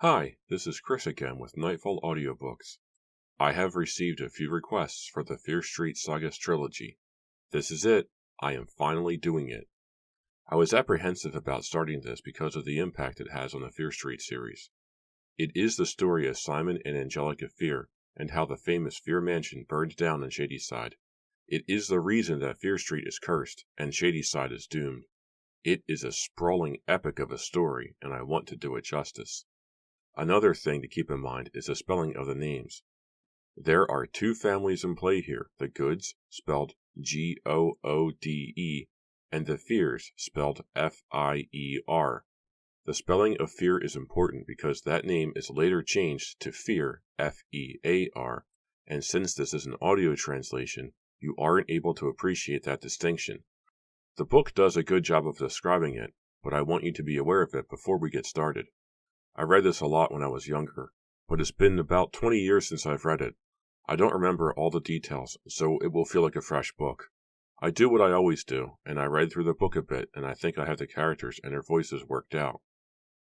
Hi, this is Chris again with Nightfall Audiobooks. I have received a few requests for the Fear Street Sagas trilogy. This is it. I am finally doing it. I was apprehensive about starting this because of the impact it has on the Fear Street series. It is the story of Simon and Angelica Fear and how the famous Fear Mansion burned down in Shadyside. It is the reason that Fear Street is cursed and Shadyside is doomed. It is a sprawling epic of a story, and I want to do it justice. Another thing to keep in mind is the spelling of the names. There are two families in play here, the Goods, spelled Goode, and the Fears, spelled Fier. The spelling of Fear is important because that name is later changed to Fear, Fear, and since this is an audio translation, you aren't able to appreciate that distinction. The book does a good job of describing it, but I want you to be aware of it before we get started. I read this a lot when I was younger, but it's been about 20 years since I've read it. I don't remember all the details, so it will feel like a fresh book. I do what I always do, and I read through the book a bit, and I think I have the characters and their voices worked out.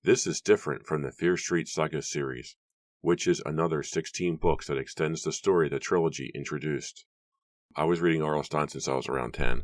This is different from the Fear Street Saga series, which is another 16 books that extends the story the trilogy introduced. I was reading R.L. Stine since I was around 10.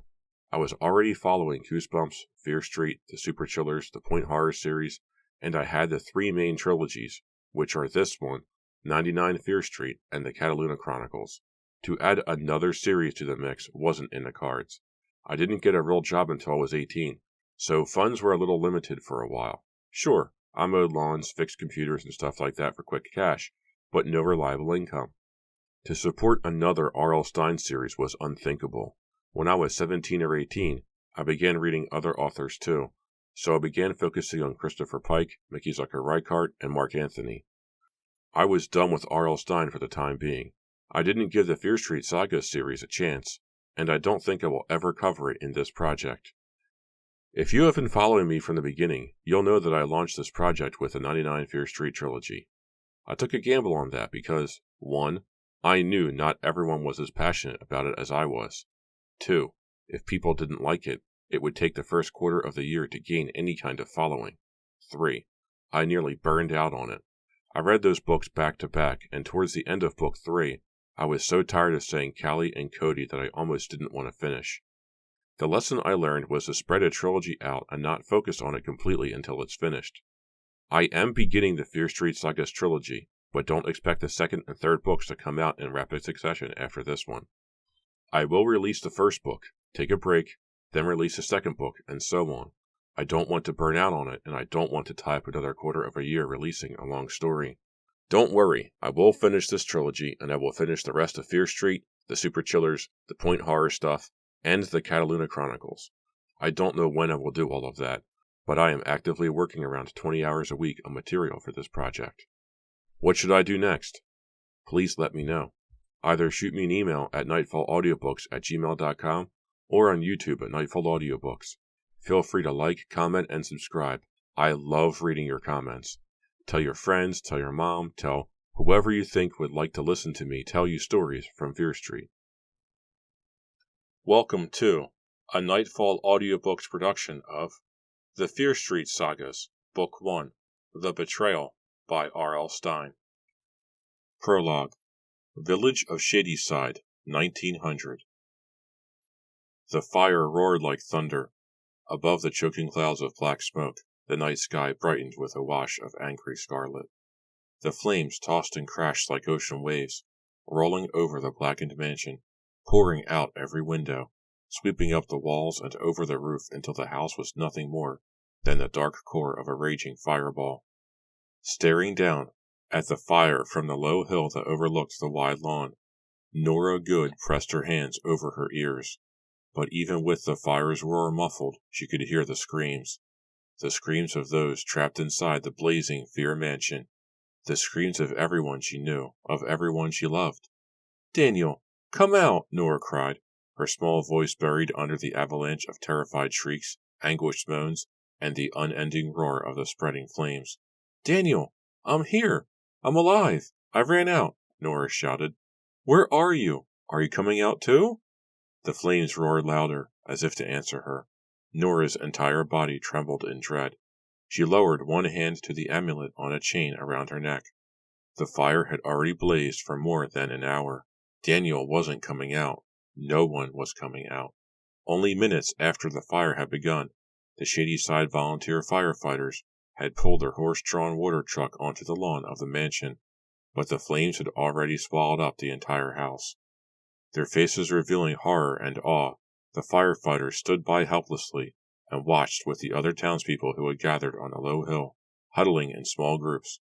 I was already following Goosebumps, Fear Street, the Super Chillers, the Point Horror series, and I had the three main trilogies, which are this one, 99 Fear Street, and the Cataluna Chronicles. To add another series to the mix wasn't in the cards. I didn't get a real job until I was 18, so funds were a little limited for a while. Sure, I mowed lawns, fixed computers, and stuff like that for quick cash, but no reliable income. To support another R.L. Stine series was unthinkable. When I was 17 or 18, I began reading other authors too. So I began focusing on Christopher Pike, Mickey Zucker-Reichart, and Mark Anthony. I was done with R.L. Stine for the time being. I didn't give the Fear Street Saga series a chance, and I don't think I will ever cover it in this project. If you have been following me from the beginning, you'll know that I launched this project with the 99 Fear Street trilogy. I took a gamble on that because, 1. I knew not everyone was as passionate about it as I was. 2. If people didn't like it, it would take the first quarter of the year to gain any kind of following. 3. I nearly burned out on it. I read those books back to back, and towards the end of book 3, I was so tired of saying Callie and Cody that I almost didn't want to finish. The lesson I learned was to spread a trilogy out and not focus on it completely until it's finished. I am beginning the Fear Street Sagas trilogy, but don't expect the second and third books to come out in rapid succession after this one. I will release the first book, take a break, then release the second book, and so on. I don't want to burn out on it, and I don't want to tie up another quarter of a year releasing a long story. Don't worry, I will finish this trilogy, and I will finish the rest of Fear Street, the Super Chillers, the Point Horror stuff, and the Cataluna Chronicles. I don't know when I will do all of that, but I am actively working around 20 hours a week on material for this project. What should I do next? Please let me know. Either shoot me an email at nightfallaudiobooks@gmail.com or on YouTube at Nightfall Audiobooks. Feel free to like, comment, and subscribe. I love reading your comments. Tell your friends, tell your mom, tell whoever you think would like to listen to me tell you stories from Fear Street. Welcome to a Nightfall Audiobooks production of The Fear Street Sagas, Book 1, The Betrayal, by R.L. Stine. Prologue. Village of Shadyside, 1900. The fire roared like thunder. Above the choking clouds of black smoke, the night sky brightened with a wash of angry scarlet. The flames tossed and crashed like ocean waves, rolling over the blackened mansion, pouring out every window, sweeping up the walls and over the roof until the house was nothing more than the dark core of a raging fireball. Staring down at the fire from the low hill that overlooked the wide lawn, Nora Good pressed her hands over her ears. But even with the fire's roar muffled, she could hear the screams of those trapped inside the blazing Fear Mansion, the screams of everyone she knew, of everyone she loved. "Daniel, come out!" Nora cried, her small voice buried under the avalanche of terrified shrieks, anguished moans, and the unending roar of the spreading flames. "Daniel, I'm here! I'm alive! I ran out!" Nora shouted. "Where are you? Are you coming out too?" The flames roared louder, as if to answer her. Nora's entire body trembled in dread. She lowered one hand to the amulet on a chain around her neck. The fire had already blazed for more than an hour. Daniel wasn't coming out. No one was coming out. Only minutes after the fire had begun, the Shady Side volunteer firefighters had pulled their horse-drawn water truck onto the lawn of the mansion, but the flames had already swallowed up the entire house. Their faces revealing horror and awe, the firefighters stood by helplessly and watched with the other townspeople who had gathered on a low hill, huddling in small groups,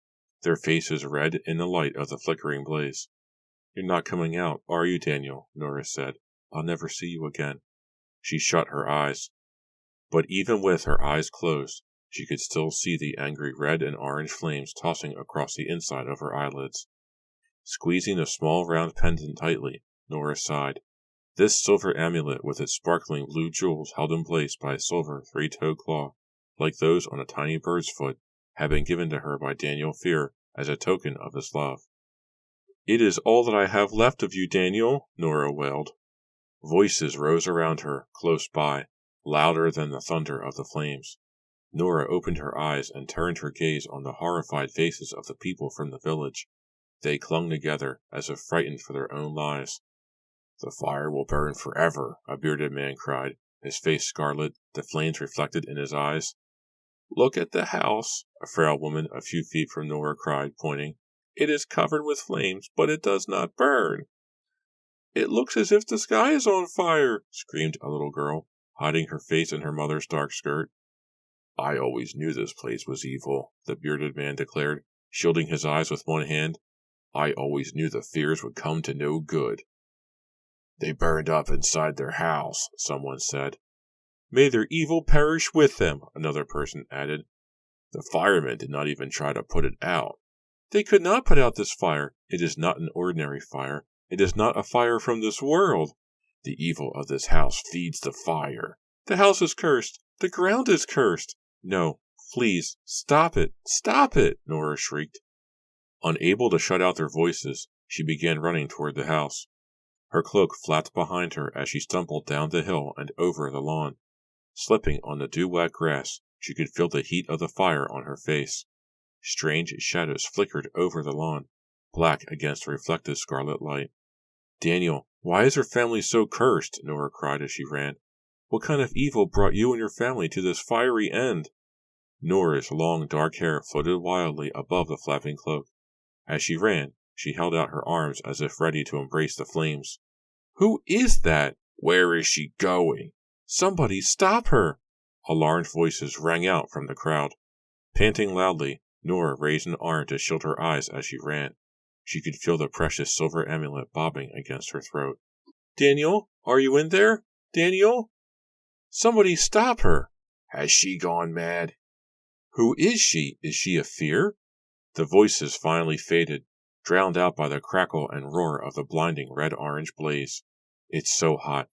their faces red in the light of the flickering blaze. "You're not coming out, are you, Daniel?" Nora said. "I'll never see you again." She shut her eyes. But even with her eyes closed, she could still see the angry red and orange flames tossing across the inside of her eyelids. Squeezing the small round pendant tightly, Nora sighed. This silver amulet with its sparkling blue jewels held in place by a silver three-toed claw, like those on a tiny bird's foot, had been given to her by Daniel Fear as a token of his love. "It is all that I have left of you, Daniel," Nora wailed. Voices rose around her, close by, louder than the thunder of the flames. Nora opened her eyes and turned her gaze on the horrified faces of the people from the village. They clung together, as if frightened for their own lives. "The fire will burn forever," a bearded man cried, his face scarlet, the flames reflected in his eyes. "Look at the house," a frail woman a few feet from Nora cried, pointing. "It is covered with flames, but it does not burn." "It looks as if the sky is on fire," screamed a little girl, hiding her face in her mother's dark skirt. "I always knew this place was evil," the bearded man declared, shielding his eyes with one hand. "I always knew the Fears would come to no good." "They burned up inside their house," someone said. "May their evil perish with them," another person added. "The firemen did not even try to put it out." "They could not put out this fire. It is not an ordinary fire. It is not a fire from this world." "The evil of this house feeds the fire." "The house is cursed. The ground is cursed." "No, please, stop it, stop it," Nora shrieked. Unable to shut out their voices, she began running toward the house. Her cloak flapped behind her as she stumbled down the hill and over the lawn. Slipping on the dew-wet grass, she could feel the heat of the fire on her face. Strange shadows flickered over the lawn, black against the reflected scarlet light. "Daniel, why is your family so cursed?" Nora cried as she ran. "What kind of evil brought you and your family to this fiery end?" Nora's long dark hair floated wildly above the flapping cloak. As she ran, she held out her arms as if ready to embrace the flames. "Who is that?" "Where is she going?" "Somebody stop her!" Alarmed voices rang out from the crowd. Panting loudly, Nora raised an arm to shield her eyes as she ran. She could feel the precious silver amulet bobbing against her throat. "Daniel, are you in there? Daniel? Somebody stop her!" "Has she gone mad?" "Who is she? Is she a Fear?" The voices finally faded, drowned out by the crackle and roar of the blinding red-orange blaze. "It's so hot,"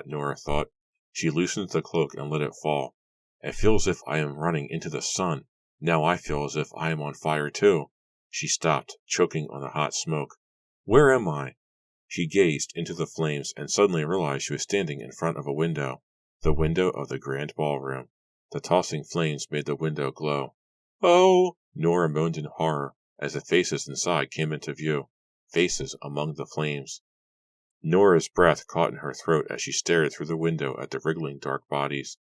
Nora thought. She loosened the cloak and let it fall. "It feels as if I am running into the sun. Now I feel as if I am on fire too." She stopped, choking on the hot smoke. "Where am I?" She gazed into the flames and suddenly realized she was standing in front of a window. The window of the grand ballroom. The tossing flames made the window glow. "Oh!" Nora moaned in horror as the faces inside came into view. Faces among the flames. Nora's breath caught in her throat as she stared through the window at the wriggling dark bodies.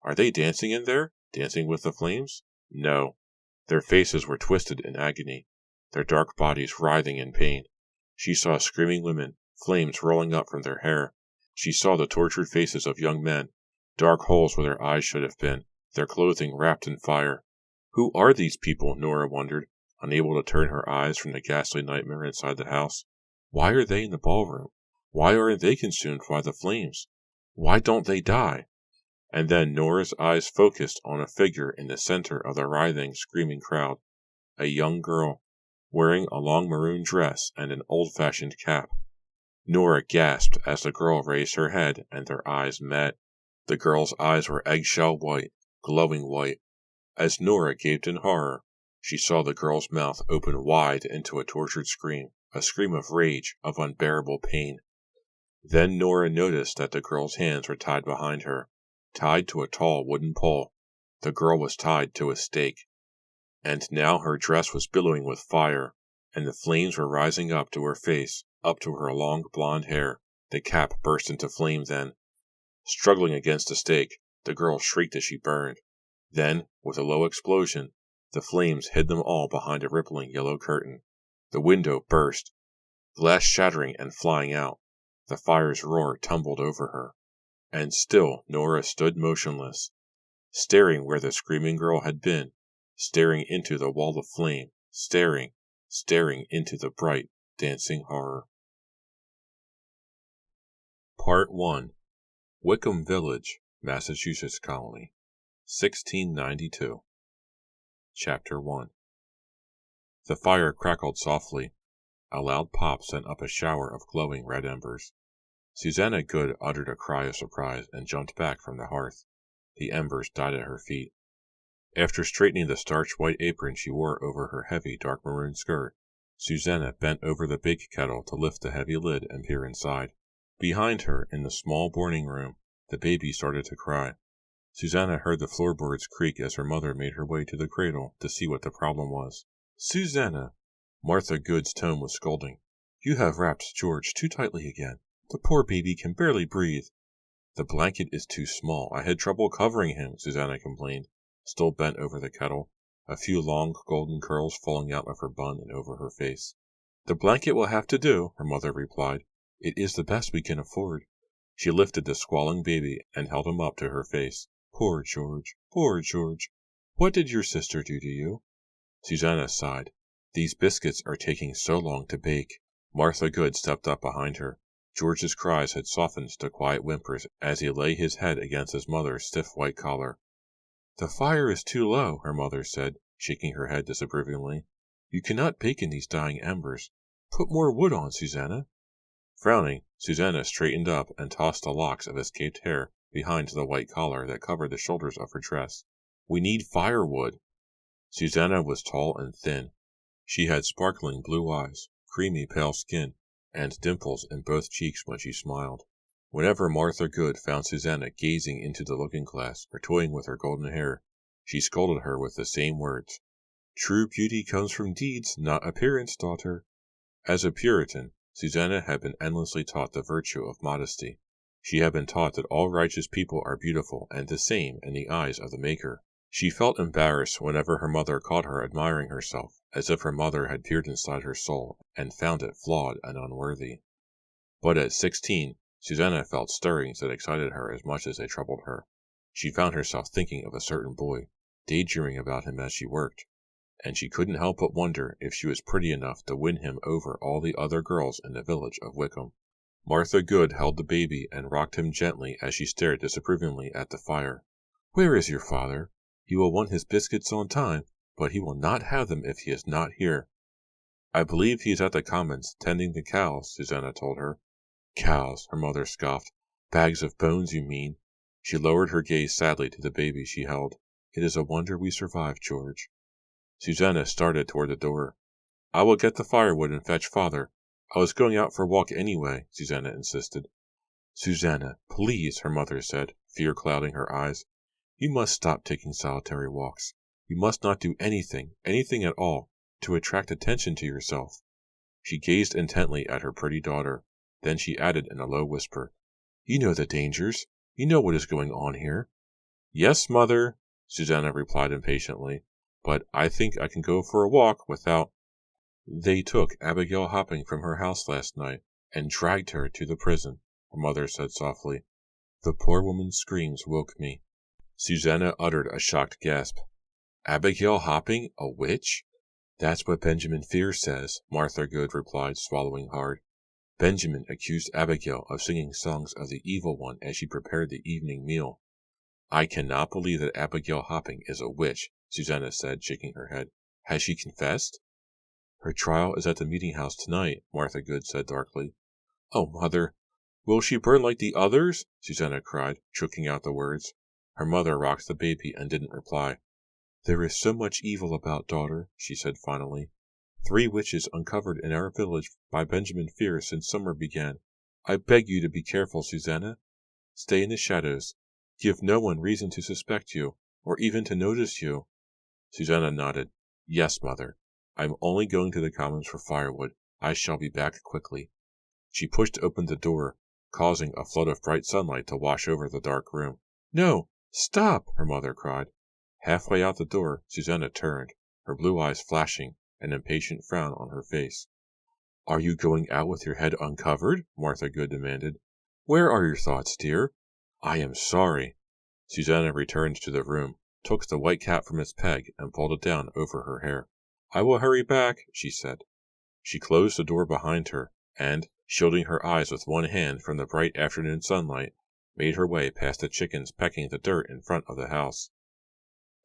Are they dancing in there? Dancing with the flames? No. Their faces were twisted in agony, their dark bodies writhing in pain. She saw screaming women, flames rolling up from their hair. She saw the tortured faces of young men, dark holes where their eyes should have been, their clothing wrapped in fire. Who are these people? Nora wondered, unable to turn her eyes from the ghastly nightmare inside the house. Why are they in the ballroom? Why aren't they consumed by the flames? Why don't they die? And then Nora's eyes focused on a figure in the center of the writhing, screaming crowd. A young girl, wearing a long maroon dress and an old-fashioned cap. Nora gasped as the girl raised her head and their eyes met. The girl's eyes were eggshell white, glowing white. As Nora gaped in horror, she saw the girl's mouth open wide into a tortured scream, a scream of rage, of unbearable pain. Then Nora noticed that the girl's hands were tied behind her, tied to a tall wooden pole. The girl was tied to a stake, and now her dress was billowing with fire, and the flames were rising up to her face, up to her long blonde hair. The cap burst into flame then. Struggling against the stake, the girl shrieked as she burned. Then, with a low explosion, the flames hid them all behind a rippling yellow curtain. The window burst, glass shattering and flying out. The fire's roar tumbled over her. And still Nora stood motionless, staring where the screaming girl had been, staring into the wall of flame, staring into the bright, dancing horror. Part 1. Wickham Village, Massachusetts Colony, 1692. Chapter 1. The fire crackled softly. A loud pop sent up a shower of glowing red embers. Susanna Good uttered a cry of surprise and jumped back from the hearth. The embers died at her feet. After straightening the starch-white apron she wore over her heavy dark maroon skirt, Susanna bent over the big kettle to lift the heavy lid and peer inside. Behind her, in the small boarding room, the baby started to cry. Susanna heard the floorboards creak as her mother made her way to the cradle to see what the problem was. "Susanna!" Martha Good's tone was scolding. "You have wrapped George too tightly again. The poor baby can barely breathe." "The blanket is too small. I had trouble covering him," Susanna complained, still bent over the kettle, a few long golden curls falling out of her bun and over her face. "The blanket will have to do," her mother replied. "It is the best we can afford." She lifted the squalling baby and held him up to her face. "Poor George, poor George. What did your sister do to you?" Susanna sighed. "These biscuits are taking so long to bake." Martha Good stepped up behind her. George's cries had softened to quiet whimpers as he lay his head against his mother's stiff white collar. "The fire is too low," her mother said, shaking her head disapprovingly. "You cannot bake in these dying embers. Put more wood on, Susanna." Frowning, Susanna straightened up and tossed the locks of escaped hair behind the white collar that covered the shoulders of her dress. "We need firewood." Susanna was tall and thin. She had sparkling blue eyes, creamy pale skin, and dimples in both cheeks when she smiled. Whenever Martha Good found Susanna gazing into the looking-glass or toying with her golden hair, she scolded her with the same words. "True beauty comes from deeds, not appearance, daughter." As a Puritan, Susanna had been endlessly taught the virtue of modesty. She had been taught that all righteous people are beautiful and the same in the eyes of the Maker. She felt embarrassed whenever her mother caught her admiring herself, as if her mother had peered inside her soul and found it flawed and unworthy. But at 16, Susanna felt stirrings that excited her as much as they troubled her. She found herself thinking of a certain boy, daydreaming about him as she worked, and she couldn't help but wonder if she was pretty enough to win him over all the other girls in the village of Wickham. Martha Good held the baby and rocked him gently as she stared disapprovingly at the fire. "Where is your father? He will want his biscuits on time, but he will not have them if he is not here." "I believe he is at the commons, tending the cows," Susanna told her. "Cows," her mother scoffed. "Bags of bones, you mean." She lowered her gaze sadly to the baby she held. "It is a wonder we survived, George." Susanna started toward the door. "I will get the firewood and fetch father. I was going out for a walk anyway," Susanna insisted. "Susanna, please," her mother said, fear clouding her eyes. "You must stop taking solitary walks. You must not do anything at all, to attract attention to yourself." She gazed intently at her pretty daughter. Then she added in a low whisper, "You know the dangers. You know what is going on here." "Yes, mother," Susanna replied impatiently, "but I think I can go for a walk without—" "They took Abigail Hopping from her house last night and dragged her to the prison," her mother said softly. "The poor woman's screams woke me." Susanna uttered a shocked gasp. "Abigail Hopping, a witch?" "That's what Benjamin Fear says," Martha Good replied, swallowing hard. "Benjamin accused Abigail of singing songs of the evil one as she prepared the evening meal." "I cannot believe that Abigail Hopping is a witch," Susanna said, shaking her head. "Has she confessed?" "Her trial is at the meeting-house tonight," Martha Good said darkly. "Oh, mother, will she burn like the others?" Susanna cried, choking out the words. Her mother rocked the baby and didn't reply. "There is so much evil about, daughter," she said finally. 3 witches uncovered in our village by Benjamin Fear since summer began. I beg you to be careful, Susanna. Stay in the shadows. Give no one reason to suspect you, or even to notice you." Susanna nodded. "Yes, Mother. I'm only going to the commons for firewood. I shall be back quickly." She pushed open the door, causing a flood of bright sunlight to wash over the dark room. "No! Stop!" her mother cried. Halfway out the door, Susanna turned, her blue eyes flashing, an impatient frown on her face. "Are you going out with your head uncovered?" Martha Good demanded. "Where are your thoughts, dear?" "I am sorry." Susanna returned to the room, took the white cap from its peg, and pulled it down over her hair. "I will hurry back," she said. She closed the door behind her, and, shielding her eyes with one hand from the bright afternoon sunlight, made her way past the chickens pecking the dirt in front of the house.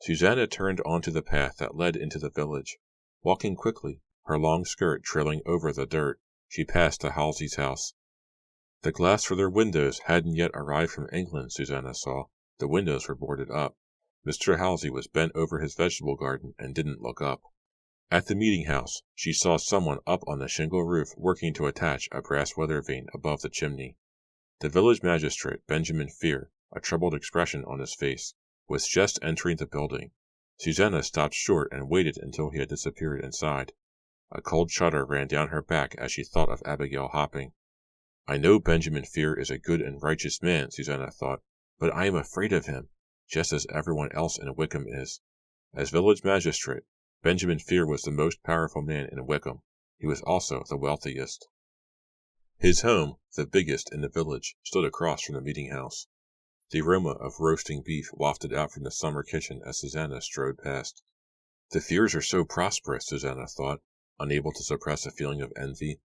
Susanna turned onto the path that led into the village. Walking quickly, her long skirt trailing over the dirt, she passed the Halsey's house. The glass for their windows hadn't yet arrived from England, Susanna saw. The windows were boarded up. Mr. Halsey was bent over his vegetable garden and didn't look up. At the meeting house, she saw someone up on the shingle roof working to attach a brass weather vane above the chimney. The village magistrate, Benjamin Fear, a troubled expression on his face, was just entering the building. Susanna stopped short and waited until he had disappeared inside. A cold shudder ran down her back as she thought of Abigail Hopping. "I know Benjamin Fear is a good and righteous man," Susanna thought, "but I am afraid of him, just as everyone else in Wickham is." As village magistrate, Benjamin Fear was the most powerful man in Wickham. He was also the wealthiest. His home, the biggest in the village, stood across from the meeting house. The aroma of roasting beef wafted out from the summer kitchen as Susanna strode past. "The Fears are so prosperous," Susanna thought, unable to suppress a feeling of envy.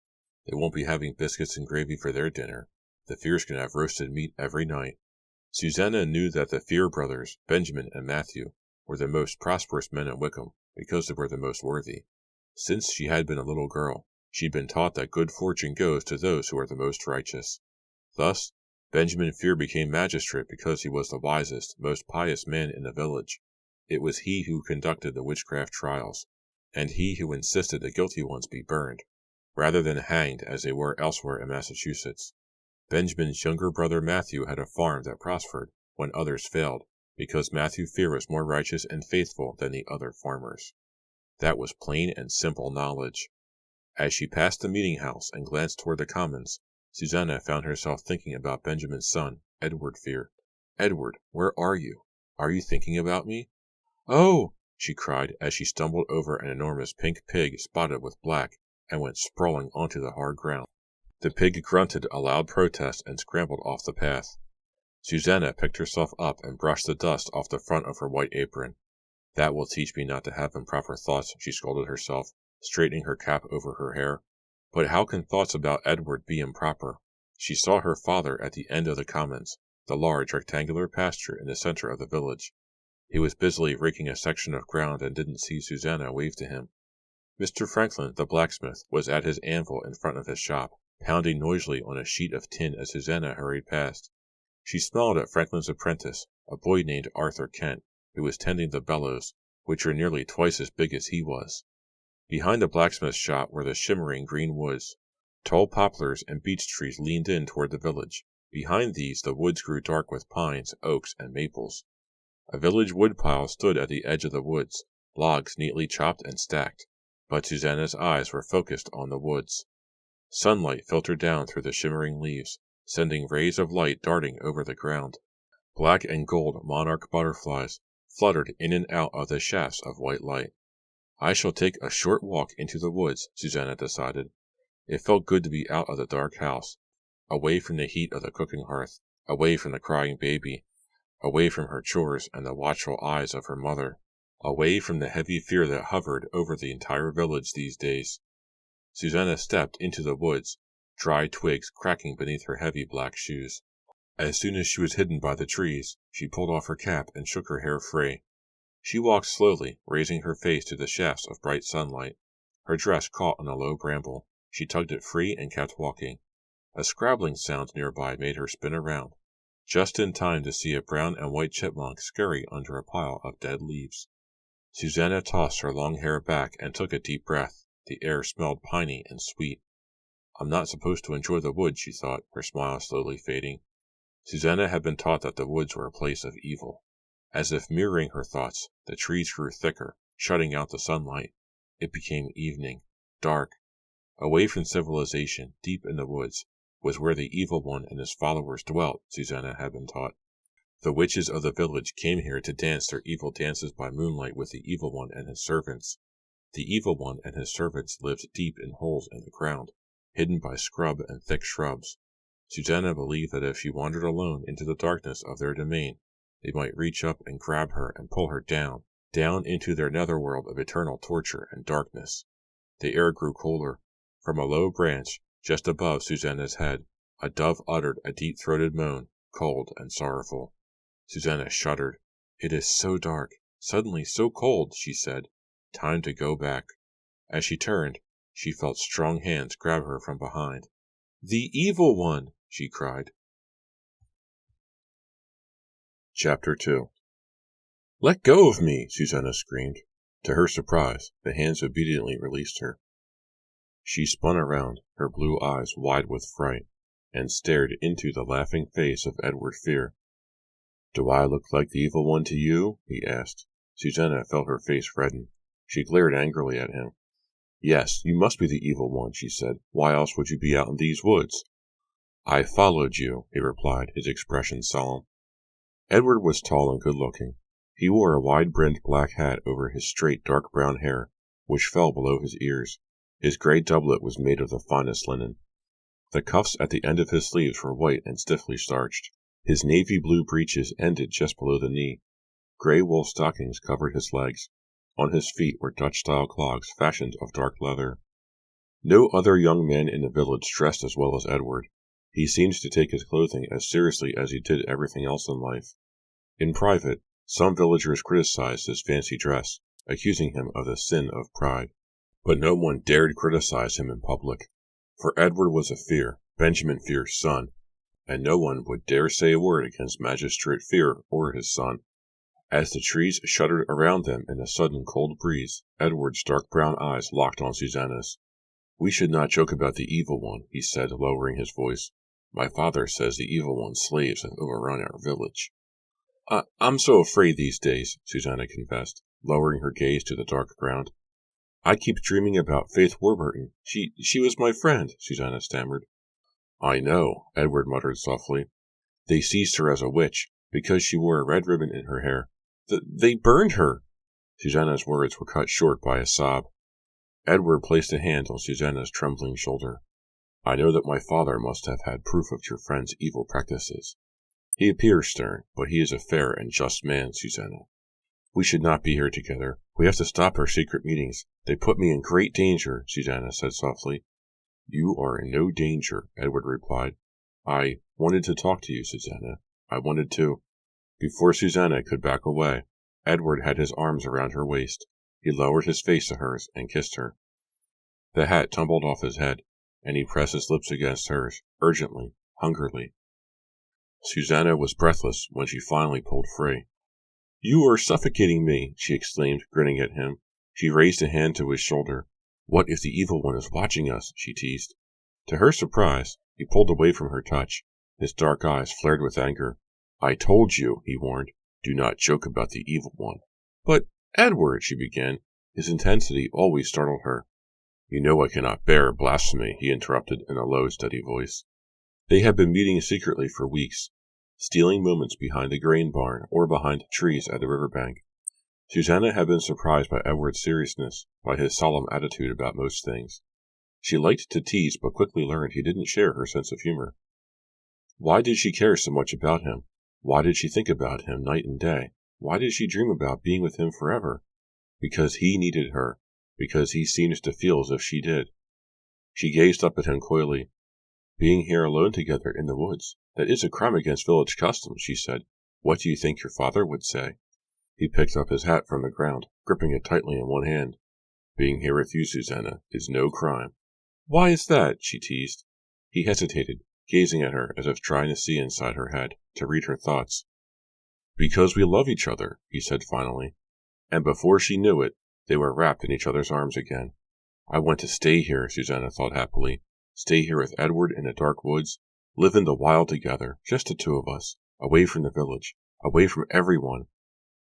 "They won't be having biscuits and gravy for their dinner. The Fears can have roasted meat every night." Susanna knew that the Fear brothers, Benjamin and Matthew, were the most prosperous men in Wickham because they were the most worthy. Since she had been a little girl, she had been taught that good fortune goes to those who are the most righteous. Thus, Benjamin Fear became magistrate because he was the wisest, most pious man in the village. It was he who conducted the witchcraft trials, and he who insisted the guilty ones be burned, rather than hanged as they were elsewhere in Massachusetts. Benjamin's younger brother Matthew had a farm that prospered when others failed, because Matthew Fear was more righteous and faithful than the other farmers. That was plain and simple knowledge. As she passed the meeting house and glanced toward the commons, Susanna found herself thinking about Benjamin's son, Edward Fear. "Edward, where are you? Are you thinking about me?" "Oh!" she cried as she stumbled over an enormous pink pig spotted with black and went sprawling onto the hard ground. The pig grunted a loud protest and scrambled off the path. Susanna picked herself up and brushed the dust off the front of her white apron. "That will teach me not to have improper thoughts," she scolded herself, straightening her cap over her hair. "But how can thoughts about Edward be improper?" She saw her father at the end of the commons, the large rectangular pasture in the center of the village. He was busily raking a section of ground and didn't see Susanna wave to him. Mr. Franklin, the blacksmith, was at his anvil in front of his shop, pounding noisily on a sheet of tin as Susanna hurried past. She smiled at Franklin's apprentice, a boy named Arthur Kent, who was tending the bellows, which were nearly twice as big as he was. Behind the blacksmith's shop were the shimmering green woods. Tall poplars and beech trees leaned in toward the village. Behind these the woods grew dark with pines, oaks, and maples. A village woodpile stood at the edge of the woods, logs neatly chopped and stacked, but Susanna's eyes were focused on the woods. Sunlight filtered down through the shimmering leaves, sending rays of light darting over the ground. Black and gold monarch butterflies fluttered in and out of the shafts of white light. "I shall take a short walk into the woods," Susanna decided. It felt good to be out of the dark house, away from the heat of the cooking hearth, away from the crying baby, away from her chores and the watchful eyes of her mother, away from the heavy fear that hovered over the entire village these days. Susanna stepped into the woods, dry twigs cracking beneath her heavy black shoes. As soon as she was hidden by the trees, she pulled off her cap and shook her hair free. She walked slowly, raising her face to the shafts of bright sunlight. Her dress caught on a low bramble. She tugged it free and kept walking. A scrabbling sound nearby made her spin around, just in time to see a brown and white chipmunk scurry under a pile of dead leaves. Susanna tossed her long hair back and took a deep breath. The air smelled piney and sweet. "I'm not supposed to enjoy the woods," she thought, her smile slowly fading. Susanna had been taught that the woods were a place of evil. As if mirroring her thoughts, the trees grew thicker, shutting out the sunlight. It became evening, dark. Away from civilization, deep in the woods, was where the Evil One and his followers dwelt, Susanna had been taught. The witches of the village came here to dance their evil dances by moonlight with the Evil One and his servants. The Evil One and his servants lived deep in holes in the ground, hidden by scrub and thick shrubs. Susanna believed that if she wandered alone into the darkness of their domain, they might reach up and grab her and pull her down into their netherworld of eternal torture and darkness. The air grew colder. From a low branch, just above Susanna's head, a dove uttered a deep-throated moan, cold and sorrowful. Susanna shuddered. "It is so dark, suddenly so cold," she said. "Time to go back." As she turned, she felt strong hands grab her from behind. "The Evil One!" she cried. Chapter 2. "Let go of me!" Susanna screamed. To her surprise, the hands obediently released her. She spun around, her blue eyes wide with fright, and stared into the laughing face of Edward Fear. "Do I look like the Evil One to you?" he asked. Susanna felt her face redden. She glared angrily at him. "Yes, you must be the Evil One," she said. "Why else would you be out in these woods?" "I followed you," he replied, his expression solemn. Edward was tall and good-looking. He wore a wide-brimmed black hat over his straight dark brown hair, which fell below his ears. His gray doublet was made of the finest linen. The cuffs at the end of his sleeves were white and stiffly starched. His navy blue breeches ended just below the knee. Gray wool stockings covered his legs. On his feet were Dutch-style clogs fashioned of dark leather. No other young man in the village dressed as well as Edward. He seemed to take his clothing as seriously as he did everything else in life. In private, some villagers criticized his fancy dress, accusing him of the sin of pride. But no one dared criticize him in public, for Edward was a Fear, Benjamin Fear's son, and no one would dare say a word against Magistrate Fear or his son. As the trees shuddered around them in a sudden cold breeze, Edward's dark brown eyes locked on Susanna's. "We should not joke about the Evil One," he said, lowering his voice. "My father says the Evil One's slaves have overrun our village." I'm so afraid these days," Susanna confessed, lowering her gaze to the dark ground. "I keep dreaming about Faith Warburton. She was my friend," Susanna stammered. "I know," Edward muttered softly. "They seized her as a witch, because she wore a red ribbon in her hair. They burned her!" Susanna's words were cut short by a sob. Edward placed a hand on Susanna's trembling shoulder. "I know that my father must have had proof of your friend's evil practices. He appears stern, but he is a fair and just man, Susanna. We should not be here together. We have to stop our secret meetings. They put me in great danger," Susanna said softly. "You are in no danger," Edward replied. "I wanted to talk to you, Susanna. I wanted to—" Before Susanna could back away, Edward had his arms around her waist. He lowered his face to hers and kissed her. The hat tumbled off his head, and he pressed his lips against hers, urgently, hungrily. Susanna was breathless when she finally pulled free. "You are suffocating me!" she exclaimed, grinning at him. She raised a hand to his shoulder. "What if the Evil One is watching us?" she teased. To her surprise, he pulled away from her touch. His dark eyes flared with anger. "I told you," he warned. "Do not joke about the Evil One." "But, Edward," she began. His intensity always startled her. "You know I cannot bear blasphemy," he interrupted in a low, steady voice. They had been meeting secretly for weeks, stealing moments behind the grain barn or behind trees at the river bank. Susanna had been surprised by Edward's seriousness, by his solemn attitude about most things. She liked to tease, but quickly learned he didn't share her sense of humor. Why did she care so much about him? Why did she think about him night and day? Why did she dream about being with him forever? Because he needed her, because he seemed to feel as if she did. She gazed up at him coyly. "Being here alone together in the woods, that is a crime against village customs," she said. "What do you think your father would say?" He picked up his hat from the ground, gripping it tightly in one hand. "Being here with you, Susanna, is no crime." "Why is that?" she teased. He hesitated, gazing at her as if trying to see inside her head, to read her thoughts. "Because we love each other," he said finally. And before she knew it, they were wrapped in each other's arms again. "I want to stay here," Susanna thought happily. "Stay here with Edward in the dark woods, live in the wild together, just the two of us, away from the village, away from everyone.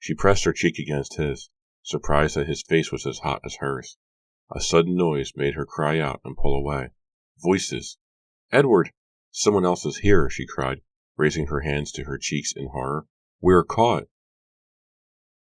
She pressed her cheek against his, surprised that his face was as hot as hers. A sudden noise made her cry out and pull away. Voices. "Edward! Someone else is here," she cried, raising her hands to her cheeks in horror. "We are caught!